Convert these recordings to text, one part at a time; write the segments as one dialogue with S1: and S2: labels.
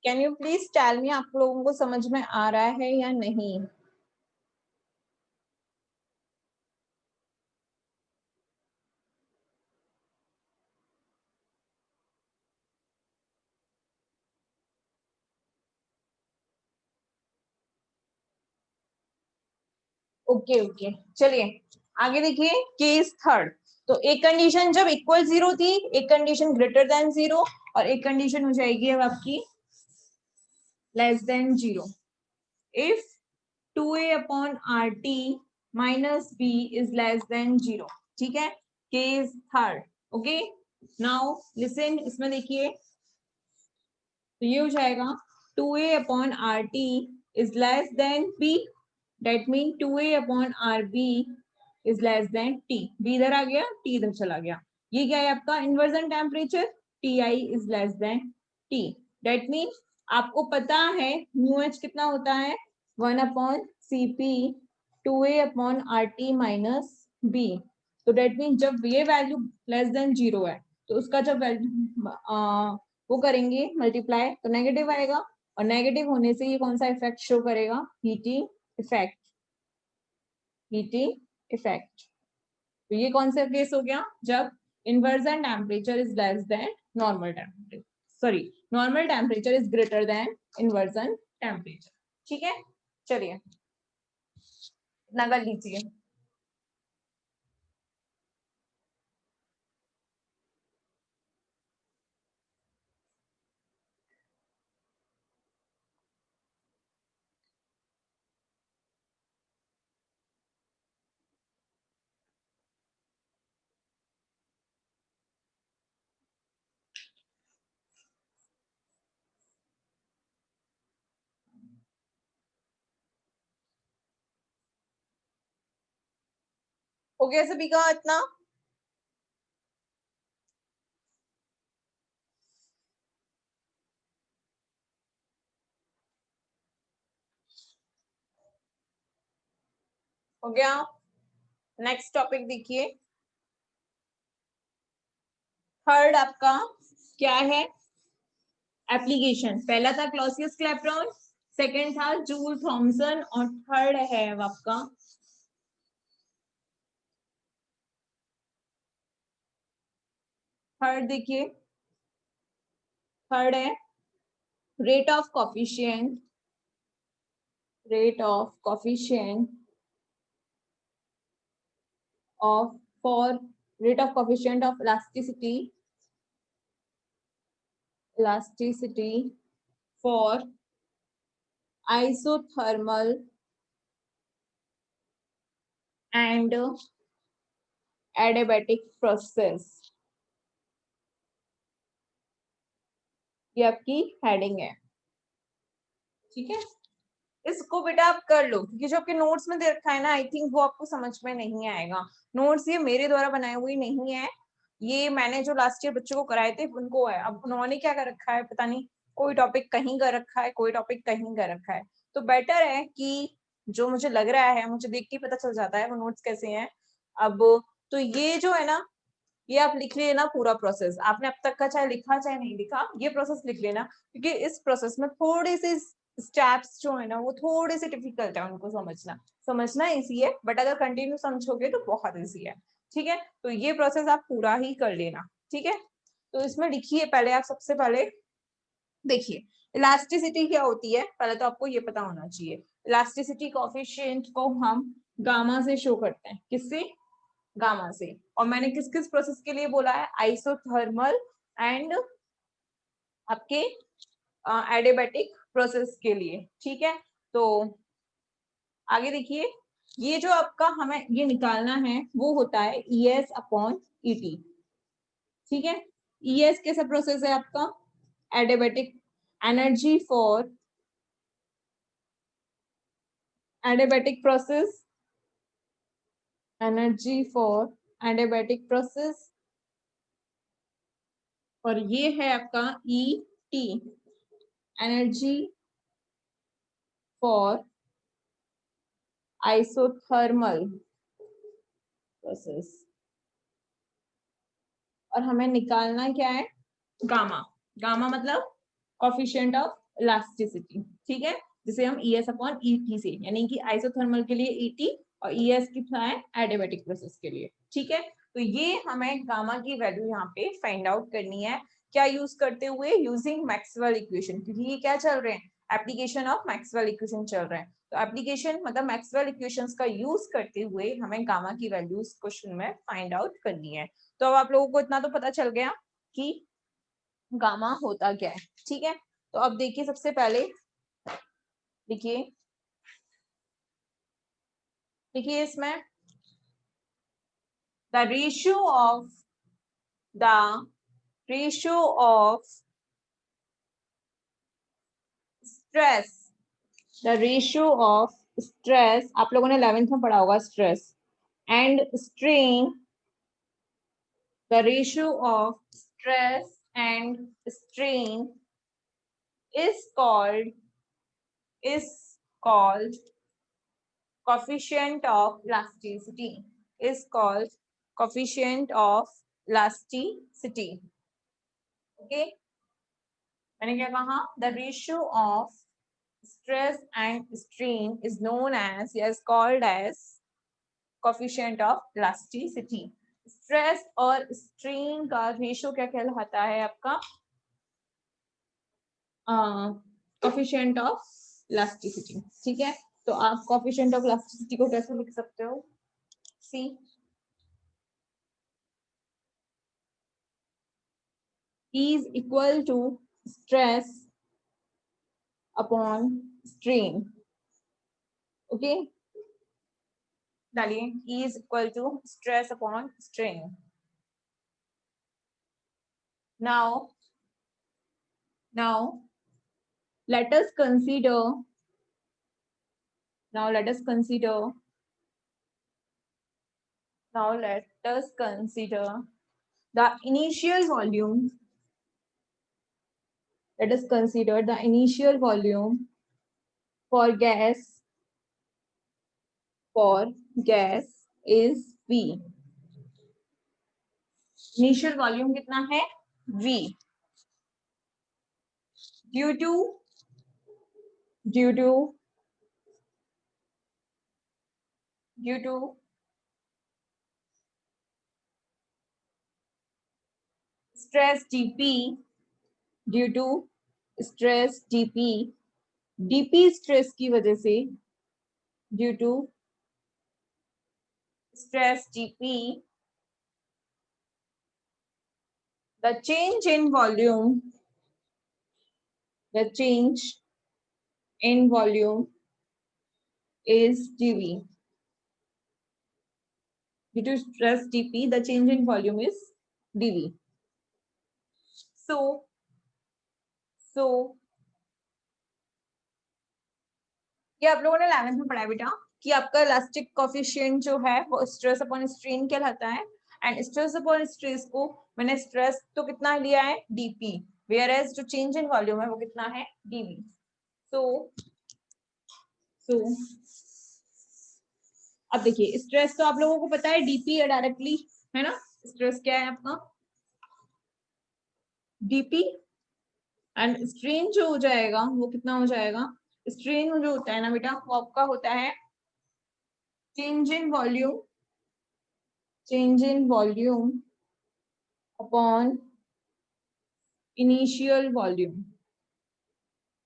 S1: Can you please tell me, आप लोगों को समझ में आ रहा है या नहीं? ओके ओके, चलिए आगे देखिए। केस थर्ड, तो एक कंडीशन जब इक्वल जीरो थी, एक कंडीशन ग्रेटर देन जीरो, और एक कंडीशन हो जाएगी अब आपकी less than zero. If 2a upon R T minus B is less than zero. ठीक है, case third. Okay, now listen, इसमें देखिए तो ये हो जाएगा 2a upon R T is less than b, that mean 2a upon R B is less than t। b इधर आ गया, t इधर चला गया। ये क्या है आपका inversion temperature, ti is less than t। That mean आपको पता है म्यू एच कितना होता है, 1 upon C P 2a upon R T minus B. तो डेट मीन जब ये वैल्यू लेस देन जीरो है तो उसका जब वैल्यू वो करेंगे मल्टीप्लाई तो नेगेटिव आएगा, और नेगेटिव होने से ये कौन सा इफेक्ट शो करेगा, हीटिंग इफेक्ट। हीटिंग इफेक्ट, तो ये कौन सा केस हो गया, जब inversion temperature is less then normal temperature, sorry normal temperature is greater than inversion temperature. ठीक है, चलिए इतना कर लीजिए। हो गया सभी का इतना? हो गया। नेक्स्ट टॉपिक देखिए, थर्ड आपका क्या है, एप्लीकेशन। पहला था क्लॉसियस क्लैपेरॉन, सेकंड था जूल थॉमसन, और थर्ड है अब आपका थर्ड देखिए, थर्ड है rate of coefficient, rate of coefficient of for rate of coefficient of elasticity, elasticity for isothermal and adiabatic process। ये आपकी हेडिंग है। ठीक है, इसको बेटा आप कर लो, क्योंकि जो आपके नोट्स में दे रखा है ना, आई थिंक वो आपको समझ में नहीं आएगा। नोट्स ये मेरे द्वारा बनाए हुए नहीं है, ये मैंने जो लास्ट ईयर बच्चों को कराए थे उनको है। अब उन्होंने क्या कर रखा है पता नहीं, कोई टॉपिक कहीं कर रखा है, कोई टॉपिक कहीं कर रखा है। तो बेटर है कि जो मुझे लग रहा है, मुझे देख के पता चल जाता है वो नोट्स कैसे हैं। अब तो ये जो है ना, ये आप लिख लेना पूरा प्रोसेस, आपने अब तक का चाहे लिखा चाहे नहीं लिखा, ये प्रोसेस लिख लेना, क्योंकि इस प्रोसेस में थोड़े से स्टेप्स जो है ना वो थोड़े से डिफिकल्ट है उनको समझना। समझना इजी है, बट अगर कंटिन्यू समझोगे तो बहुत इजी है। ठीक है, तो ये प्रोसेस आप पूरा ही कर लेना। ठीक है, तो इसमें लिखिए पहले आप, सबसे पहले देखिए इलास्टिसिटी क्या होती है, पहले तो आपको ये पता होना चाहिए। इलास्टिसिटी कोएफिशिएंट को हम गामा से शो करते हैं, किससे, गामा से। और मैंने किस किस प्रोसेस के लिए बोला है, आइसोथर्मल एंड आपके एडियाबैटिक प्रोसेस के लिए। ठीक है, तो आगे देखिए, ये जो आपका हमें ये निकालना है वो होता है ES अपॉन ET। ठीक है, ES कैसा प्रोसेस है आपका, adiabatic, energy for adiabatic process, energy for adiabatic process. और ये है आपका ET, energy for isothermal process. और हमें निकालना क्या है, गामा। गामा मतलब कोफिशिएंट ऑफ इलास्टिसिटी, ठीक है, जिसे हम ES अपॉन ET से, यानी कि आइसोथर्मल के लिए ET और ES कितना है एडियाबैटिक प्रोसेस के लिए, ठीक है। तो ये हमें गामा की वैल्यू यहाँ पे फाइंड आउट करनी है, क्या यूज करते हुए, यूजिंग मैक्सवेल इक्वेशन, क्योंकि ये क्या चल रहे हैं, एप्लीकेशन ऑफ मैक्सवेल इक्वेशन चल रहे हैं। तो एप्लीकेशन मतलब मैक्सवेल इक्वेशंस का यूज करते हुए हमें गामा की वैल्यूज क्वेश्चन में फाइंड आउट करनी है। तो अब आप लोगों को इतना तो पता चल गया कि गामा होता क्या है, ठीक है। तो अब देखिए, सबसे पहले देखिए देखिए इसमें the ratio of stress, the ratio of stress, आप लोगों ने 11th में पढ़ा होगा stress and strain, the ratio of stress and strain is called coefficient of elasticity, is called coefficient of elasticity, okay। मैंने क्या कहा, the ratio of stress and strain is known as, yes, called as coefficient of elasticity। Stress और strain का ratio क्या कहलाता है आपका, coefficient of elasticity, ठीक है। तो आप कोफिशिएंट ऑफ इलास्टिसिटी को कैसे लिख सकते हो, सी is equal to stress upon strain, okay, डालिए E is equal to stress upon strain। now now let us consider now let us consider now let us consider the initial volume, let us consider the initial volume for gas is V। Initial volume कितना है V, due to due to due to stress dP, due to stress dP, dP stress की वजह से, due to stress dP, the change in volume is dV, due to stress dP the change in volume is dV। so ये आप लोगों ने 11th में पढ़ा है बेटा कि आपका इलास्टिक कोफिशिएंट जो है वो स्ट्रेस अपॉन स्ट्रेन कहलाता है, एंड स्ट्रेस अपॉन स्ट्रेस को मैंने स्ट्रेस तो कितना लिया है dP, वेयर एज जो चेंज इन वॉल्यूम है वो कितना है dV। so अब देखिए स्ट्रेस तो आप लोगों को पता है dP है डायरेक्टली, है ना, स्ट्रेस क्या है आपका dP, एंड स्ट्रेन जो हो जाएगा वो कितना हो जाएगा, स्ट्रेन जो होता है ना बेटा वो आपका होता है change in volume upon initial volume,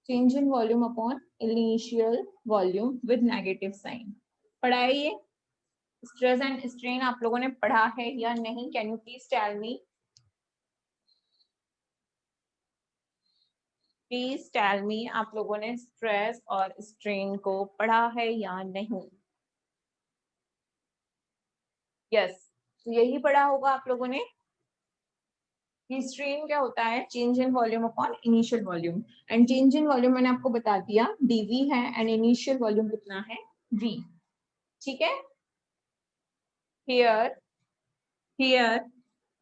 S1: change in volume upon initial volume with negative sign. पढ़ा है ये, स्ट्रेस एंड स्ट्रेन आप लोगों ने पढ़ा है या नहीं, can you please tell me, please tell me, आप लोगों ने स्ट्रेस और स्ट्रेन को पढ़ा है या नहीं, यस तो यही पढ़ा होगा आप लोगों ने कि स्ट्रेन क्या होता है, change in volume upon initial volume, and change in volume मैंने आपको बता दिया dV है, एंड इनिशियल वॉल्यूम कितना है V, ठीक है। here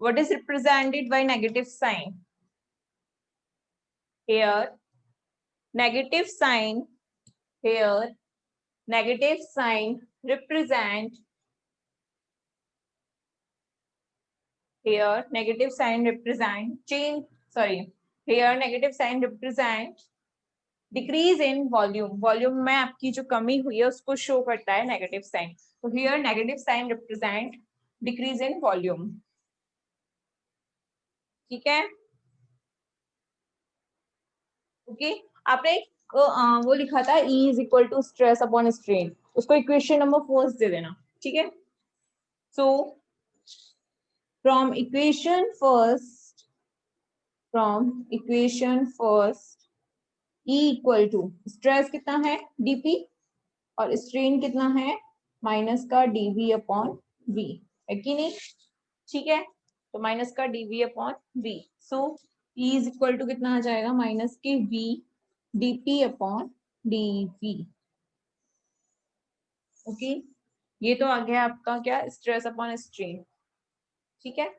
S1: what is represented by negative sign, here negative sign here negative sign represent here negative sign represent change, sorry, here negative sign represent decrease in volume, volume में आपकी जो कमी हुई है उसको शो करता है नेगेटिव साइन, तो here negative sign represent decrease in volume. ठीक है, ओके। आपने एक वो लिखा था E is equal to stress upon strain, उसको इक्वेशन नंबर फर्स्ट दे देना। ठीक है, so from equation first, E equal to stress कितना है dp और स्ट्रेन कितना है माइनस का dv अपॉन v, है कि नहीं? ठीक है, तो माइनस का dv upon v, so E is equal to कितना आ जाएगा माइनस के v dp upon dv। Okay, ये तो आ गया आपका क्या, स्ट्रेस अपॉन स्ट्रेन। ठीक है,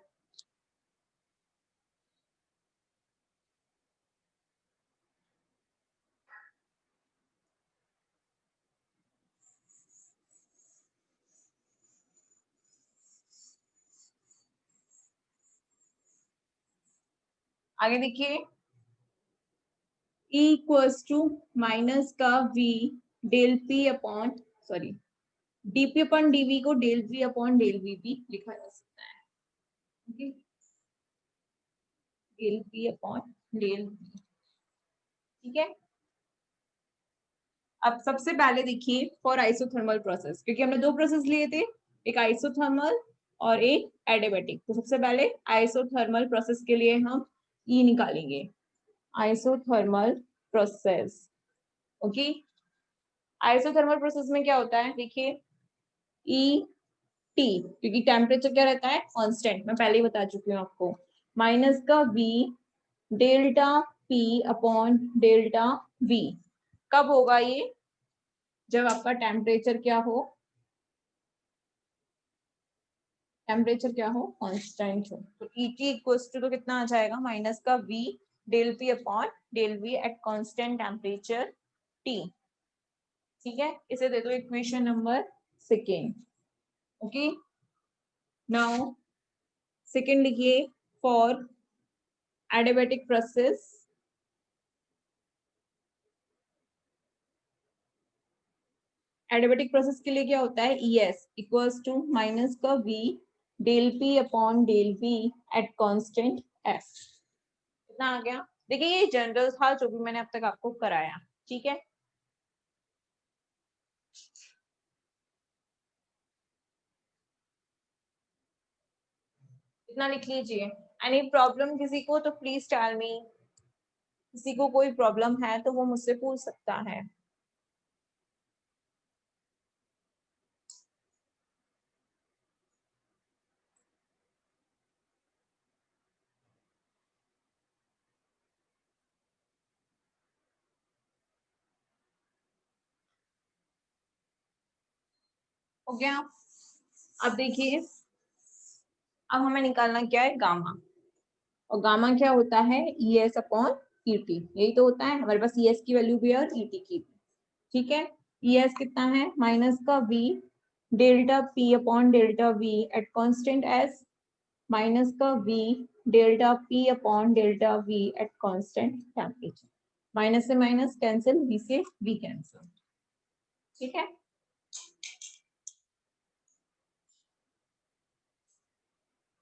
S1: आगे देखिए, E इक्वल्स टू माइनस का v del p upon, sorry, dp upon dv को del v upon del v भी लिखा जा सकता है। Okay, del p upon del v। ठीक है, अब सबसे पहले देखिए फॉर आइसोथर्मल प्रोसेस, क्योंकि हमने दो प्रोसेस लिए थे, एक आइसोथर्मल और एक एडियाबैटिक, तो सबसे पहले आइसोथर्मल प्रोसेस के लिए हम ई निकालेंगे, isothermal process. Okay, isothermal process में क्या होता है, देखिए ई टी, क्योंकि टेम्परेचर क्या रहता है कांस्टेंट, मैं पहले ही बता चुकी हूँ आपको, माइनस का we delta P upon delta we. कब होगा ये, जब आपका टेम्परेचर क्या हो, टेम्परेचर क्या हो कांस्टेंट हो, तो ईटी इक्वल्स टू तो कितना आ जाएगा माइनस का V del P upon del V at constant temperature T. ठीक है, इसे दे दो equation number second. Okay, now second लिखिए for adiabatic process, adiabatic process के लिए क्या होता है, ES इक्वल्स टू माइनस का V del P upon del V at constant F। कितना आ गया, देखिए ये जनरल था जो भी मैंने अब तक आपको कराया। ठीक है, इतना लिख लीजिए। एनी प्रॉब्लम किसी को तो प्लीज टेल मी, किसी को कोई प्रॉब्लम है तो वो मुझसे पूछ सकता है। हो गया, अब देखिए, अब हमें निकालना क्या है, गामा, और गामा क्या होता है, ES अपॉन ET, यही तो होता है हमारे पास, ES की वैल्यू भी है और ET की भी। ठीक है, ES कितना है माइनस का V delta P upon delta V at constant S, minus का V delta P upon delta V at constant temperature, minus से माइनस कैंसिल, V से V कैंसिल। ठीक है,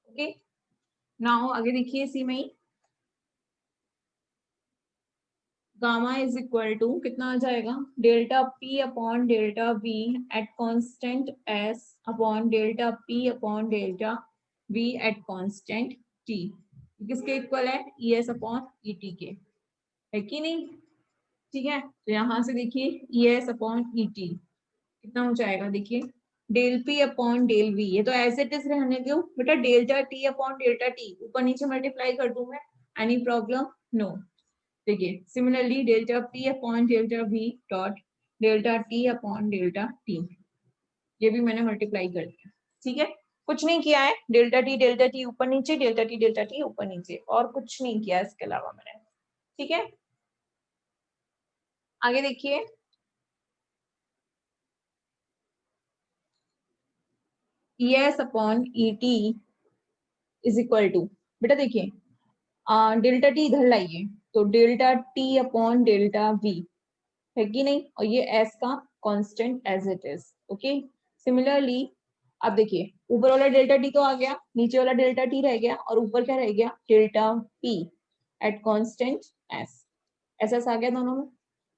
S1: ओके, नाउ आगे देखिए इसी में ही, गामा इज इक्वल टू कितना आ जाएगा, delta P upon delta we at constant S upon delta P upon delta we at constant T, किसके इक्वल है, ई एस अपॉन ई टी के, है कि नहीं? ठीक है, तो यहां से देखिए E S upon E T कितना हो जाएगा, देखिए del P upon del V, ये तो एज इट इज रहने दो बेटा, delta T upon delta T ऊपर नीचे मल्टीप्लाई कर दूं मैं, एनी प्रॉब्लम, नो। देखिए similarly delta P upon delta V dot delta T upon delta T, ये भी मैंने मल्टीप्लाई कर दिया। ठीक है, कुछ नहीं किया है, डेल्टा टी ऊपर नीचे, डेल्टा टी ऊपर नीचे, और कुछ नहीं किया इसके अलावा मैंने। ठीक है, आगे देखिए, ES upon ET is equal to, बेटा देखिए डेल्टा टी इधर लाइए, तो delta T upon delta V, है कि नहीं, और ये एस का constant as it is. Okay, similarly अब देखिए ऊपर वाला डेल्टा टी तो आ गया, नीचे वाला डेल्टा टी रह गया, और ऊपर क्या रह गया, delta P at constant S. S आ गया दोनों में,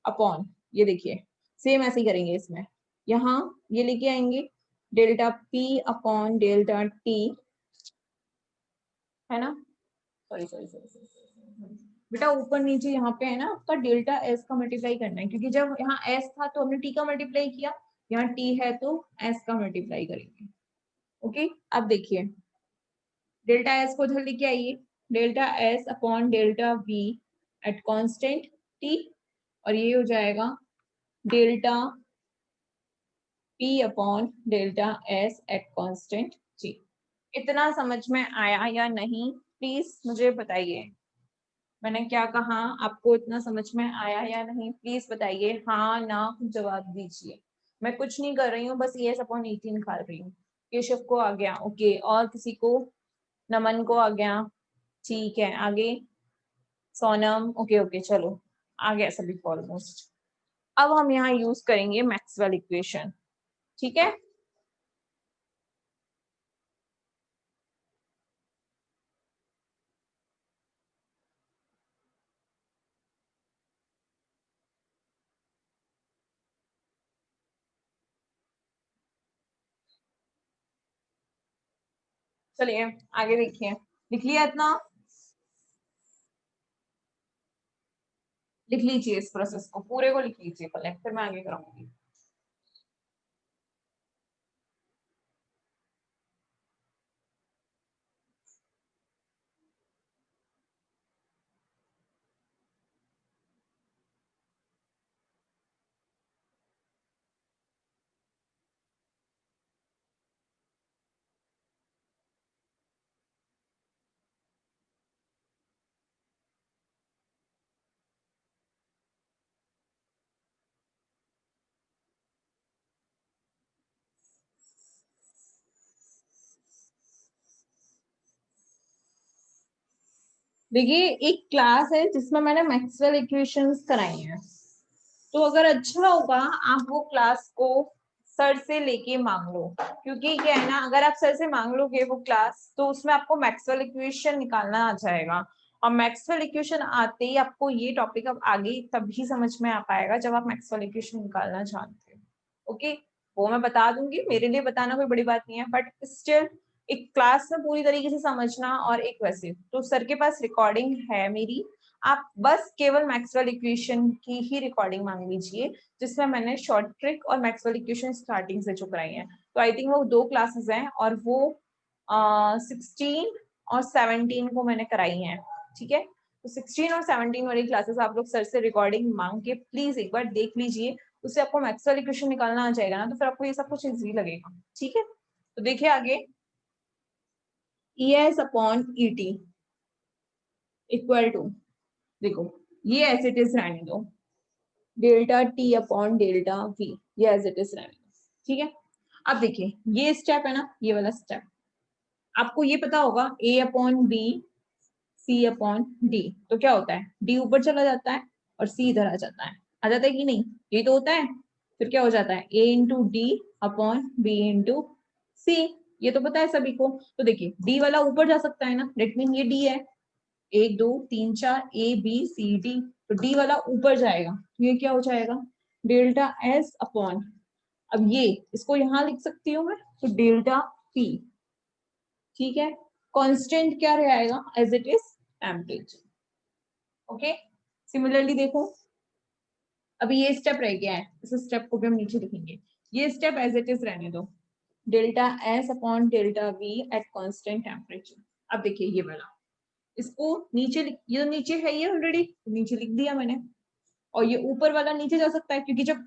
S1: अपॉन ये देखिए सेम ऐसे ही करेंगे इसमें, यहाँ ये लेके आएंगे delta P upon delta T, है ना, सॉरी सॉरी सॉरी बेटा ऊपर नीचे यहाँ पे है ना आपका डेल्टा एस का मल्टीप्लाई करना है, क्योंकि जब यहाँ एस था तो हमने टी का मल्टीप्लाई किया, यहाँ टी है तो एस का मल्टीप्लाई करेंगे। ओके, अब देखिए डेल्टा एस को उधर लेके आइए, delta S upon delta we at constant T, और ये हो जाएगा delta P upon delta S at constant जी। इतना समझ में आया या नहीं प्लीज मुझे बताइए, मैंने क्या कहा, आपको इतना समझ में आया या नहीं प्लीज बताइए, हाँ ना जवाब दीजिए। मैं कुछ नहीं कर रही हूँ, बस ये अपॉन 18 निकाल रही हूँ। केशव को आ गया, ओके, और किसी को, नमन को आ गया, ठीक है, आगे सोनम, ओके ओके चलो आ गया सभी को ऑलमोस्ट। अब हम यहाँ यूज करेंगे मैक्सवेल इक्वेशन, ठीक है। चलिए आगे देखिए, लिख लिया इतना, लिख लीजिए इस प्रोसेस को पूरे को लिख लीजिए पहले, फिर मैं आगे कराऊंगी। देखिए एक क्लास है जिसमें मैंने मैक्सवेल इक्वेशंस कराई हैं, तो अगर अच्छा होगा आप वो क्लास को सर से लेके मांग लो, क्योंकि क्या है ना अगर आप सर से मांग लोगे वो क्लास तो उसमें आपको मैक्सवेल इक्वेशन निकालना आ जाएगा, और मैक्सवेल इक्वेशन आते ही आपको ये टॉपिक अब आगे तभी समझ में आ पाएगा जब आप मैक्सवेल इक्वेशन निकालना जानते हो। ओके, वो मैं बता दूंगी, मेरे लिए बताना कोई बड़ी बात नहीं है, बट स्टिल एक क्लास में पूरी तरीके से समझना, और एक वैसे तो सर के पास रिकॉर्डिंग है मेरी, आप बस केवल मैक्सवेल इक्वेशन की ही रिकॉर्डिंग मांग लीजिए, जिसमें मैंने शॉर्ट ट्रिक और मैक्सवेल इक्वेशन स्टार्टिंग से जो कराई है, तो आई थिंक वो 2 क्लासेस हैं, और वो 16 और 17 को मैंने कराई हैं, ठीक है। तो 16 और 17 वाली क्लासेस आप लोग सर से रिकॉर्डिंग मांग के प्लीज एक बार देख लीजिए, उससे आपको मैक्सवेल इक्वेशन निकालना आ जाएगा ना, तो फिर आपको ये सब कुछ इजी लगेगा, ठीक है। तो देखिए आगे, E S upon E T equal to, देखो ये एज इट इज रहने दो, delta T upon delta V, ये एज इट इज रहने दो, ठीक है। अब देखिए ये स्टेप है ना, ये वाला स्टेप आपको ये पता होगा, A upon B C upon D, तो क्या होता है, डी ऊपर चला जाता है और सी इधर आ जाता है कि नहीं, ये तो होता है, फिर क्या हो जाता है, A into D upon B into C, ये तो पता है सभी को। तो देखिए डी वाला ऊपर जा सकता है ना, लेट मीन ये डी है, 1 2 3 4 ए बी सी डी, तो डी वाला ऊपर जाएगा, तो ये क्या हो जाएगा, डेल्टा एस अपॉन, अब ये इसको यहां लिख सकती हूँ मैं, तो डेल्टा पी, ठीक है, कांस्टेंट क्या रहेगा as it is temperature. Okay, similarly देखो अभी ये स्टेप रह गया है, इस स्टेप को भी हम नीचे लिखेंगे, ये स्टेप एज इट इज रहने दो, delta S upon delta we at constant temperature. अब देखिए ये वाला, इसको नीचे ये तो नीचे है ये ऑलरेडी, नीचे लिख दिया मैंने, और ये ऊपर वाला नीचे जा सकता है, क्योंकि जब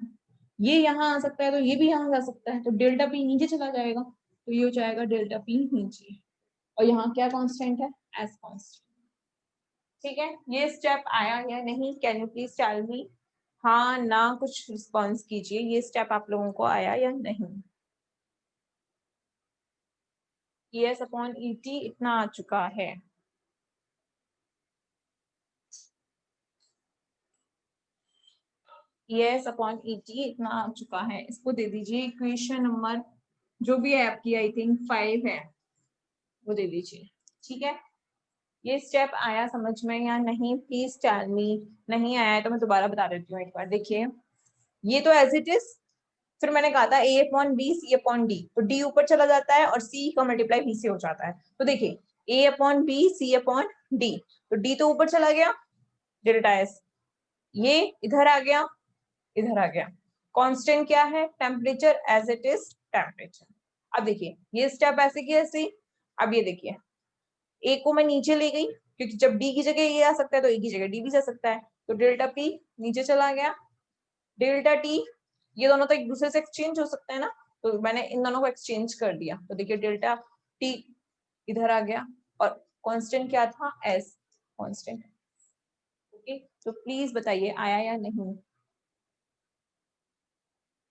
S1: ये यहाँ आ सकता है तो ये भी यहाँ जा सकता है, तो डेल्टा पी नीचे चला जाएगा, तो ये हो जाएगा डेल्टा पी नीचे, और यहाँ क्या कांस्टेंट है, एस कांस्टेंट, ठीक है। ये स्टेप आया या नहीं, can you please tell me, हाँ ना कुछ रिस्पॉन्स कीजिए, ये स्टेप आप लोगों को आया या नहीं। एस अपॉन ई टी इतना आ चुका है, ES अपॉन ET इतना आ चुका है, इसको दे दीजिए इक्वेशन नंबर जो भी है आपकी, आई थिंक 5 है, वो दे दीजिए। ठीक है, ये स्टेप आया समझ में या नहीं, प्लीज टेल मी। नहीं आया है तो मैं दोबारा बता देती हूँ एक बार। देखिए ये तो एज इट इज, फिर मैंने कहा था A upon B C upon D, तो D ऊपर चला जाता है और C का मल्टीप्लाई B से हो जाता है। तो देखिए A upon B C upon D, तो D तो ऊपर चला गया डेल्टा S, ये इधर आ गया, इधर आ गया। कांस्टेंट क्या है, temperature as it is temperature. अब देखिए ये स्टेप ऐसे की ऐसे। अब ये देखिए ए को मैं नीचे ले गई, क्योंकि जब डी की जगह ये आ सकता है तो ए की जगह डी भी जा सकता है, तो डेल्टा पी नीचे चला गया, डेल्टा टी, ये दोनों तो एक दूसरे से एक्सचेंज हो सकते हैं ना, तो मैंने इन दोनों को एक्सचेंज कर दिया, तो देखिए डेल्टा टी इधर आ गया, और कांस्टेंट क्या था, एस कांस्टेंट। ओके, तो प्लीज बताइए आया या नहीं।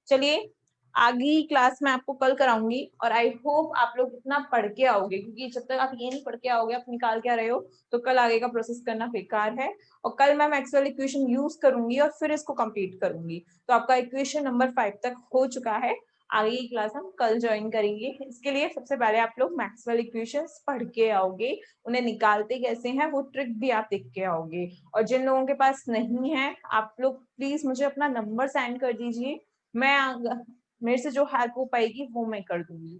S1: चलिए आगे की क्लास में आपको कल कराऊंगी, और आई होप आप लोग इतना पढ़ के आओगे, क्योंकि जब तक आप ये नहीं पढ़ के आओगे, आप निकाल के आ रहे हो, तो कल आगे का प्रोसेस करना बेकार है। और कल मैं मैक्सवेल इक्वेशन यूज करूंगी और फिर इसको कंप्लीट करूंगी, तो आपका इक्वेशन नंबर 5 तक हो चुका है। आगे की क्लास हम कल ज्वाइन करेंगे। इसके लिए सबसे पहले आप लोग मैक्सवेल इक्वेशंस पढ़ के आओगे, उन्हें निकालते कैसे हैं वो ट्रिक भी आप देख के आओगे। और जिन लोगों के पास नहीं है, आप लोग प्लीज मुझे अपना नंबर सेंड कर दीजिए, मैं मेरे से जो हेल्प हो पाएगी वो मैं कर दूंगी।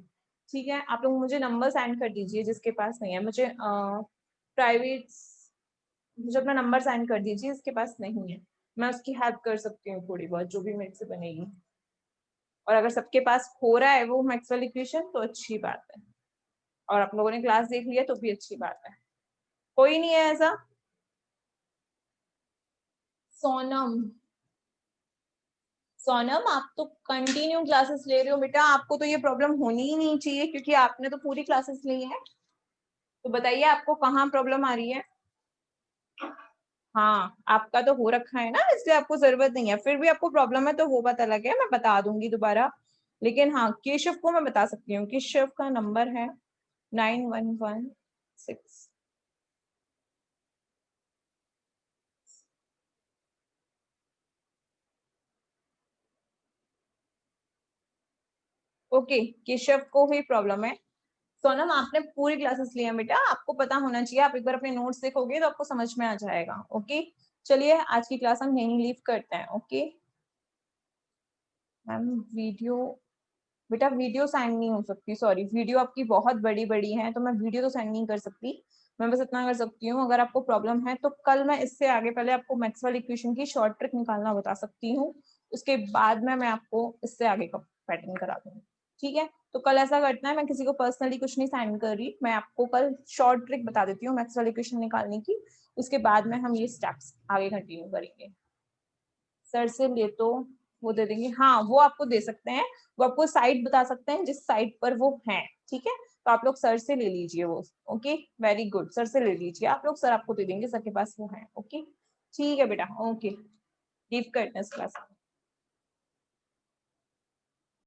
S1: ठीक है, आप लोग मुझे नंबर सेंड कर दीजिए जिसके पास नहीं है, मुझे प्राइवेट, मुझे अपना नंबर सेंड कर दीजिए जिसके पास नहीं है, मैं उसकी हेल्प कर सकती हूँ थोड़ी बहुत, जो भी मेरे से बनेगी। और अगर सबके पास हो रहा है वो मैक्सवेल इक्वेशन तो अच्छी बात है, और आप लोगों ने क्लास देख लिया तो भी अच्छी बात है। कोई नहीं है ऐसा। सोनम, सोनम आप तो कंटिन्यू क्लासेस ले रहे हो बेटा, आपको तो ये प्रॉब्लम होनी ही नहीं चाहिए, क्योंकि आपने तो पूरी क्लासेस ली है। तो बताइए आपको कहाँ प्रॉब्लम आ रही है। हाँ आपका तो हो रखा है ना, इसलिए आपको जरूरत नहीं है, फिर भी आपको प्रॉब्लम है तो वो बात अलग है, मैं बता दूंगी दोबारा। लेकिन हाँ केशव को मैं बता सकती हूँ, केशव का नंबर है 9116। ओके, केशव को ही प्रॉब्लम है। सोनम आपने पूरी क्लासेस ली है बेटा, आपको पता होना चाहिए, आप एक बार अपने नोट्स देखोगे तो आपको समझ में आ जाएगा। ओके चलिए आज की क्लास हम यहीं लीव करते हैं। ओके मैम वीडियो, बेटा वीडियो सेंड नहीं हो सकती, सॉरी, वीडियो आपकी बहुत बड़ी बड़ी है तो मैं वीडियो तो सेंड नहीं कर सकती। मैं बस इतना कर सकती हूँ, अगर आपको प्रॉब्लम है तो कल मैं इससे आगे पहले आपको मैक्सवेल इक्वेशन की शॉर्ट ट्रिक निकालना बता सकती हूँ, उसके बाद में मैं आपको इससे आगे का पैटर्न करा दूंगी। ठीक है, तो कल ऐसा करना है, मैं किसी को पर्सनली कुछ नहीं सेंड कर रही, मैं आपको कल शॉर्ट ट्रिक बता देती हूँ मैक्सवेल इक्वेशन निकालने की, उसके बाद में हम ये स्टेप्स आगे कंटिन्यू करेंगे। सर से ले तो वो दे देंगे, हाँ वो आपको दे सकते हैं, वो आपको साइट बता सकते हैं जिस साइट पर वो है। ठीक है, तो आप लोग सर से ले लीजिए वो। ओके वेरी गुड, सर से ले लीजिए आप लोग, सर आपको दे देंगे, सर के पास वो है। ओके ठीक है बेटा, ओके लीव करते हैं इस क्लास।